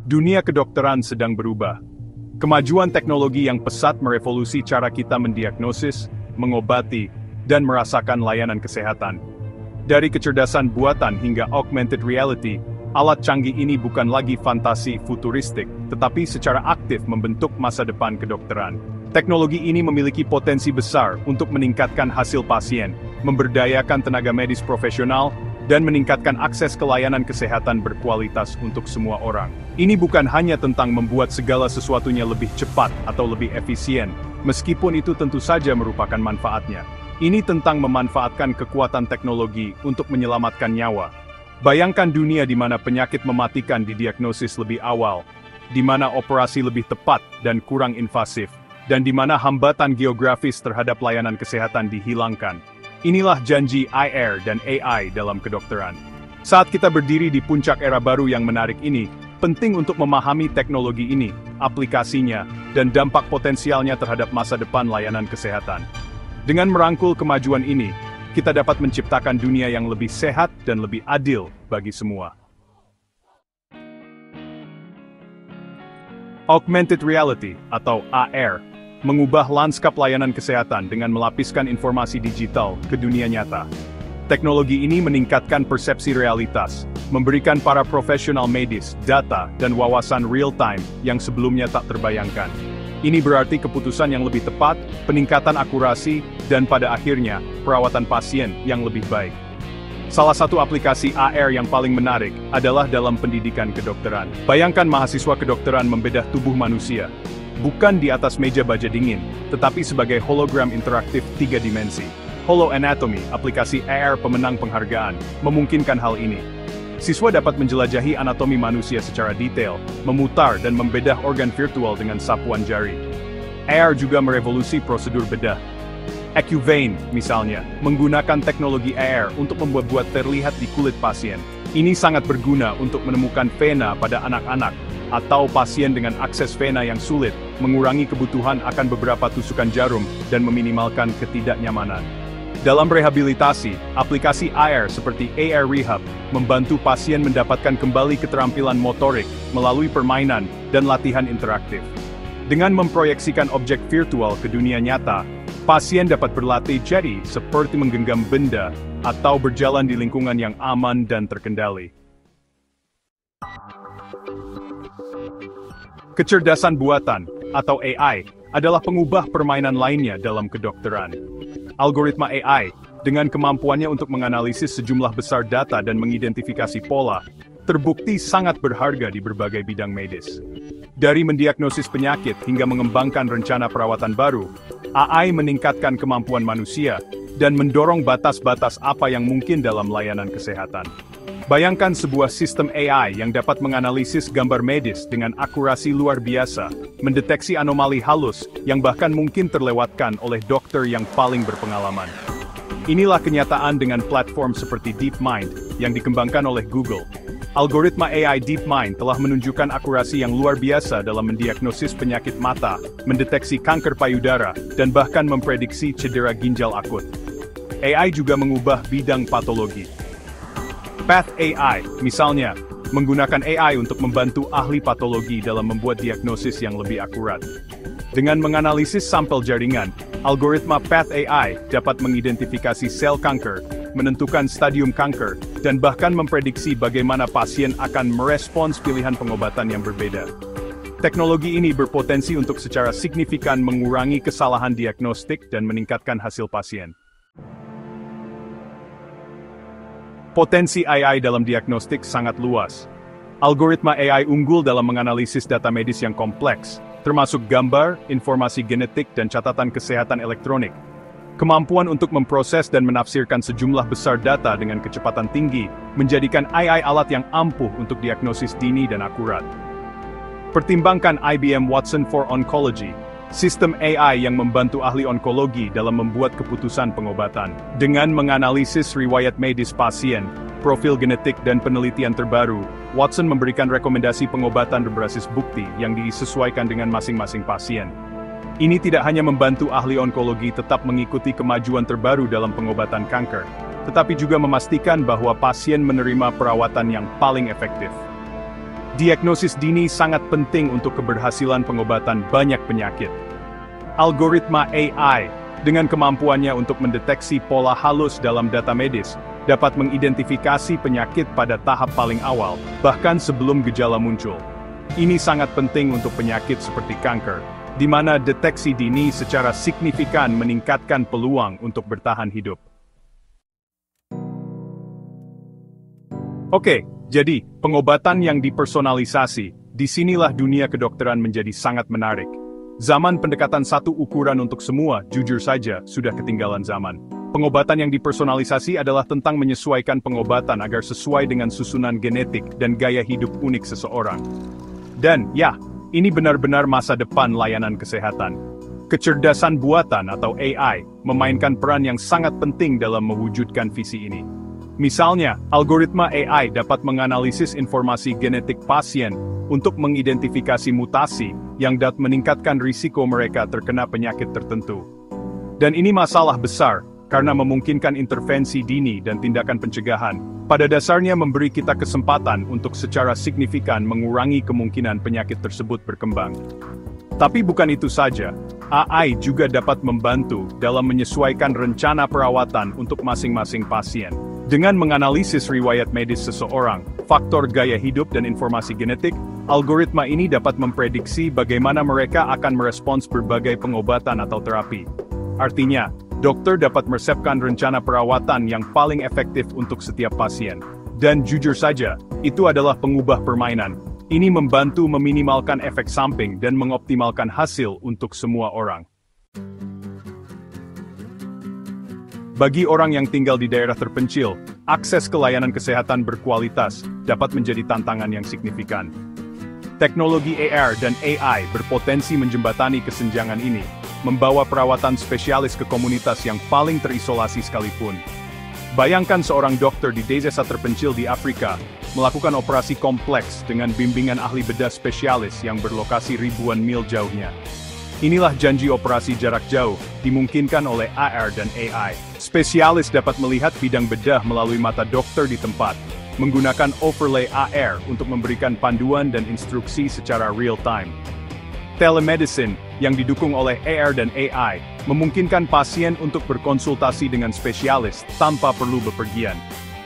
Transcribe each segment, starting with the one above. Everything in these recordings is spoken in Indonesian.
Dunia kedokteran sedang berubah. Kemajuan teknologi yang pesat merevolusi cara kita mendiagnosis, mengobati, dan merasakan layanan kesehatan. Dari kecerdasan buatan hingga augmented reality, alat canggih ini bukan lagi fantasi futuristik, tetapi secara aktif membentuk masa depan kedokteran. Teknologi ini memiliki potensi besar untuk meningkatkan hasil pasien, memberdayakan tenaga medis profesional, dan meningkatkan akses ke layanan kesehatan berkualitas untuk semua orang. Ini bukan hanya tentang membuat segala sesuatunya lebih cepat atau lebih efisien, meskipun itu tentu saja merupakan manfaatnya. Ini tentang memanfaatkan kekuatan teknologi untuk menyelamatkan nyawa. Bayangkan dunia di mana penyakit mematikan didiagnosis lebih awal, di mana operasi lebih tepat dan kurang invasif, dan di mana hambatan geografis terhadap layanan kesehatan dihilangkan. Inilah janji IR dan AI dalam kedokteran. Saat kita berdiri di puncak era baru yang menarik ini, penting untuk memahami teknologi ini, aplikasinya, dan dampak potensialnya terhadap masa depan layanan kesehatan. Dengan merangkul kemajuan ini, kita dapat menciptakan dunia yang lebih sehat dan lebih adil bagi semua. Augmented Reality atau AR mengubah lanskap layanan kesehatan dengan melapiskan informasi digital ke dunia nyata. Teknologi ini meningkatkan persepsi realitas, memberikan para profesional medis data dan wawasan real-time yang sebelumnya tak terbayangkan. Ini berarti keputusan yang lebih tepat, peningkatan akurasi, dan pada akhirnya, perawatan pasien yang lebih baik. Salah satu aplikasi AR yang paling menarik adalah dalam pendidikan kedokteran. Bayangkan mahasiswa kedokteran membedah tubuh manusia, bukan di atas meja baja dingin, tetapi sebagai hologram interaktif 3 dimensi. Holo Anatomy, aplikasi AR pemenang penghargaan, memungkinkan hal ini. Siswa dapat menjelajahi anatomi manusia secara detail, memutar dan membedah organ virtual dengan sapuan jari. AR juga merevolusi prosedur bedah. AccuVein, misalnya, menggunakan teknologi AR untuk membuat terlihat di kulit pasien. Ini sangat berguna untuk menemukan vena pada anak-anak, atau pasien dengan akses vena yang sulit, mengurangi kebutuhan akan beberapa tusukan jarum, dan meminimalkan ketidaknyamanan. Dalam rehabilitasi, aplikasi AR seperti AR Rehab membantu pasien mendapatkan kembali keterampilan motorik melalui permainan dan latihan interaktif. Dengan memproyeksikan objek virtual ke dunia nyata, pasien dapat berlatih jadi seperti menggenggam benda atau berjalan di lingkungan yang aman dan terkendali. Kecerdasan buatan, atau AI, adalah pengubah permainan lainnya dalam kedokteran. Algoritma AI, dengan kemampuannya untuk menganalisis sejumlah besar data dan mengidentifikasi pola, terbukti sangat berharga di berbagai bidang medis. Dari mendiagnosis penyakit hingga mengembangkan rencana perawatan baru, AI meningkatkan kemampuan manusia dan mendorong batas-batas apa yang mungkin dalam layanan kesehatan. Bayangkan sebuah sistem AI yang dapat menganalisis gambar medis dengan akurasi luar biasa, mendeteksi anomali halus yang bahkan mungkin terlewatkan oleh dokter yang paling berpengalaman. Inilah kenyataan dengan platform seperti DeepMind yang dikembangkan oleh Google. Algoritma AI DeepMind telah menunjukkan akurasi yang luar biasa dalam mendiagnosis penyakit mata, mendeteksi kanker payudara, dan bahkan memprediksi cedera ginjal akut. AI juga mengubah bidang patologi. Path AI, misalnya, menggunakan AI untuk membantu ahli patologi dalam membuat diagnosis yang lebih akurat. Dengan menganalisis sampel jaringan, algoritma Path AI dapat mengidentifikasi sel kanker, menentukan stadium kanker, dan bahkan memprediksi bagaimana pasien akan merespons pilihan pengobatan yang berbeda. Teknologi ini berpotensi untuk secara signifikan mengurangi kesalahan diagnostik dan meningkatkan hasil pasien. Potensi AI dalam diagnostik sangat luas. Algoritma AI unggul dalam menganalisis data medis yang kompleks, termasuk gambar, informasi genetik, dan catatan kesehatan elektronik. Kemampuan untuk memproses dan menafsirkan sejumlah besar data dengan kecepatan tinggi, menjadikan AI alat yang ampuh untuk diagnosis dini dan akurat. Pertimbangkan IBM Watson for Oncology, sistem AI yang membantu ahli onkologi dalam membuat keputusan pengobatan. Dengan menganalisis riwayat medis pasien, profil genetik dan penelitian terbaru, Watson memberikan rekomendasi pengobatan berbasis bukti yang disesuaikan dengan masing-masing pasien. Ini tidak hanya membantu ahli onkologi tetap mengikuti kemajuan terbaru dalam pengobatan kanker, tetapi juga memastikan bahwa pasien menerima perawatan yang paling efektif. Diagnosis dini sangat penting untuk keberhasilan pengobatan banyak penyakit. Algoritma AI, dengan kemampuannya untuk mendeteksi pola halus dalam data medis, dapat mengidentifikasi penyakit pada tahap paling awal, bahkan sebelum gejala muncul. Ini sangat penting untuk penyakit seperti kanker, di mana deteksi dini secara signifikan meningkatkan peluang untuk bertahan hidup. Oke, jadi pengobatan yang dipersonalisasi, disinilah dunia kedokteran menjadi sangat menarik. Zaman pendekatan satu ukuran untuk semua, jujur saja, sudah ketinggalan zaman. Pengobatan yang dipersonalisasi adalah tentang menyesuaikan pengobatan agar sesuai dengan susunan genetik dan gaya hidup unik seseorang. Dan, ya, ini benar-benar masa depan layanan kesehatan. Kecerdasan buatan atau AI memainkan peran yang sangat penting dalam mewujudkan visi ini. Misalnya, algoritma AI dapat menganalisis informasi genetik pasien untuk mengidentifikasi mutasi yang dapat meningkatkan risiko mereka terkena penyakit tertentu. Dan ini masalah besar, karena memungkinkan intervensi dini dan tindakan pencegahan, pada dasarnya memberi kita kesempatan untuk secara signifikan mengurangi kemungkinan penyakit tersebut berkembang. Tapi bukan itu saja, AI juga dapat membantu dalam menyesuaikan rencana perawatan untuk masing-masing pasien. Dengan menganalisis riwayat medis seseorang, faktor gaya hidup dan informasi genetik, algoritma ini dapat memprediksi bagaimana mereka akan merespons berbagai pengobatan atau terapi. Artinya, dokter dapat meresepkan rencana perawatan yang paling efektif untuk setiap pasien. Dan jujur saja, itu adalah pengubah permainan. Ini membantu meminimalkan efek samping dan mengoptimalkan hasil untuk semua orang. Bagi orang yang tinggal di daerah terpencil, akses ke layanan kesehatan berkualitas dapat menjadi tantangan yang signifikan. Teknologi AR dan AI berpotensi menjembatani kesenjangan ini, membawa perawatan spesialis ke komunitas yang paling terisolasi sekalipun. Bayangkan seorang dokter di desa terpencil di Afrika, melakukan operasi kompleks dengan bimbingan ahli bedah spesialis yang berlokasi ribuan mil jauhnya. Inilah janji operasi jarak jauh, dimungkinkan oleh AR dan AI. Spesialis dapat melihat bidang bedah melalui mata dokter di tempat, menggunakan overlay AR untuk memberikan panduan dan instruksi secara real-time. Telemedicine, yang didukung oleh AR dan AI, memungkinkan pasien untuk berkonsultasi dengan spesialis tanpa perlu bepergian.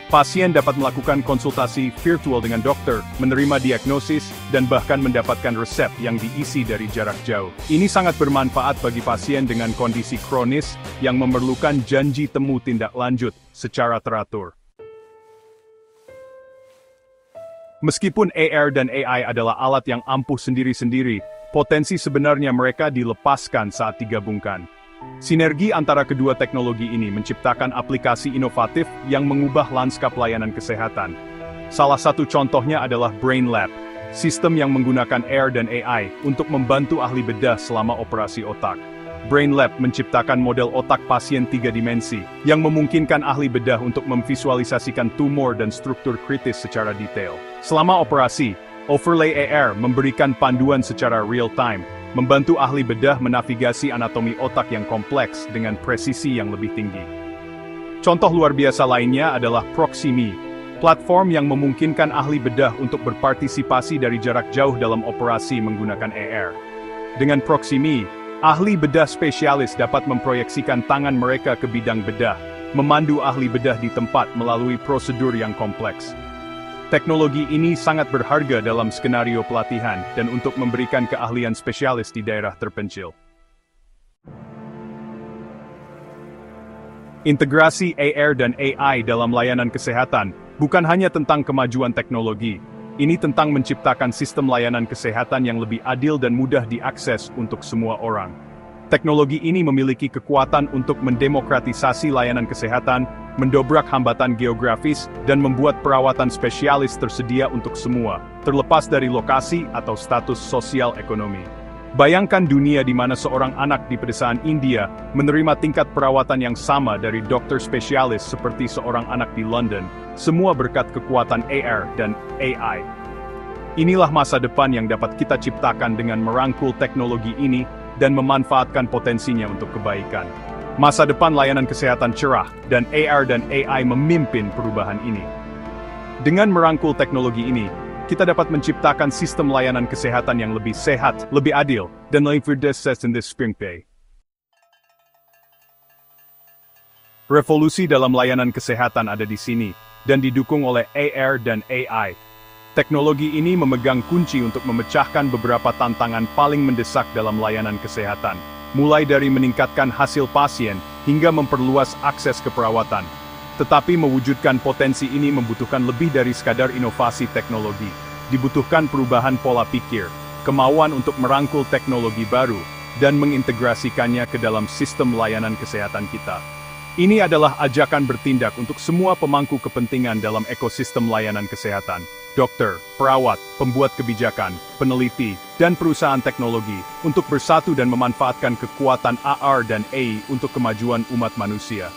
Pasien dapat melakukan konsultasi virtual dengan dokter, menerima diagnosis, dan bahkan mendapatkan resep yang diisi dari jarak jauh. Ini sangat bermanfaat bagi pasien dengan kondisi kronis yang memerlukan janji temu tindak lanjut secara teratur. Meskipun AR dan AI adalah alat yang ampuh sendiri-sendiri, potensi sebenarnya mereka dilepaskan saat digabungkan. Sinergi antara kedua teknologi ini menciptakan aplikasi inovatif yang mengubah lanskap layanan kesehatan. Salah satu contohnya adalah BrainLab, sistem yang menggunakan AR dan AI untuk membantu ahli bedah selama operasi otak. BrainLab menciptakan model otak pasien 3 dimensi, yang memungkinkan ahli bedah untuk memvisualisasikan tumor dan struktur kritis secara detail. Selama operasi, overlay AR memberikan panduan secara real-time, membantu ahli bedah menavigasi anatomi otak yang kompleks dengan presisi yang lebih tinggi. Contoh luar biasa lainnya adalah Proximie, platform yang memungkinkan ahli bedah untuk berpartisipasi dari jarak jauh dalam operasi menggunakan AR. Dengan Proximie, ahli bedah spesialis dapat memproyeksikan tangan mereka ke bidang bedah, memandu ahli bedah di tempat melalui prosedur yang kompleks. Teknologi ini sangat berharga dalam skenario pelatihan dan untuk memberikan keahlian spesialis di daerah terpencil. Integrasi AR dan AI dalam layanan kesehatan bukan hanya tentang kemajuan teknologi, ini tentang menciptakan sistem layanan kesehatan yang lebih adil dan mudah diakses untuk semua orang. Teknologi ini memiliki kekuatan untuk mendemokratisasi layanan kesehatan, mendobrak hambatan geografis, dan membuat perawatan spesialis tersedia untuk semua, terlepas dari lokasi atau status sosial ekonomi. Bayangkan dunia di mana seorang anak di pedesaan India menerima tingkat perawatan yang sama dari dokter spesialis seperti seorang anak di London, semua berkat kekuatan AR dan AI. Inilah masa depan yang dapat kita ciptakan dengan merangkul teknologi ini dan memanfaatkan potensinya untuk kebaikan. Masa depan layanan kesehatan cerah, dan AR dan AI memimpin perubahan ini. Dengan merangkul teknologi ini, kita dapat menciptakan sistem layanan kesehatan yang lebih sehat, lebih adil, dan lebih berdasarkan. Revolusi dalam layanan kesehatan ada di sini, dan didukung oleh AR dan AI. Teknologi ini memegang kunci untuk memecahkan beberapa tantangan paling mendesak dalam layanan kesehatan, mulai dari meningkatkan hasil pasien, hingga memperluas akses ke perawatan. Tetapi mewujudkan potensi ini membutuhkan lebih dari sekadar inovasi teknologi. Dibutuhkan perubahan pola pikir, kemauan untuk merangkul teknologi baru, dan mengintegrasikannya ke dalam sistem layanan kesehatan kita. Ini adalah ajakan bertindak untuk semua pemangku kepentingan dalam ekosistem layanan kesehatan. Dokter, perawat, pembuat kebijakan, peneliti, dan perusahaan teknologi untuk bersatu dan memanfaatkan kekuatan AR dan AI untuk kemajuan umat manusia.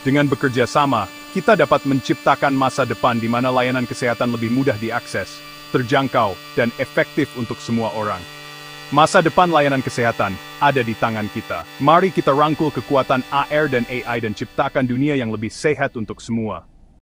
Dengan bekerja sama, kita dapat menciptakan masa depan di mana layanan kesehatan lebih mudah diakses, terjangkau, dan efektif untuk semua orang. Masa depan layanan kesehatan ada di tangan kita. Mari kita rangkul kekuatan AR dan AI dan ciptakan dunia yang lebih sehat untuk semua.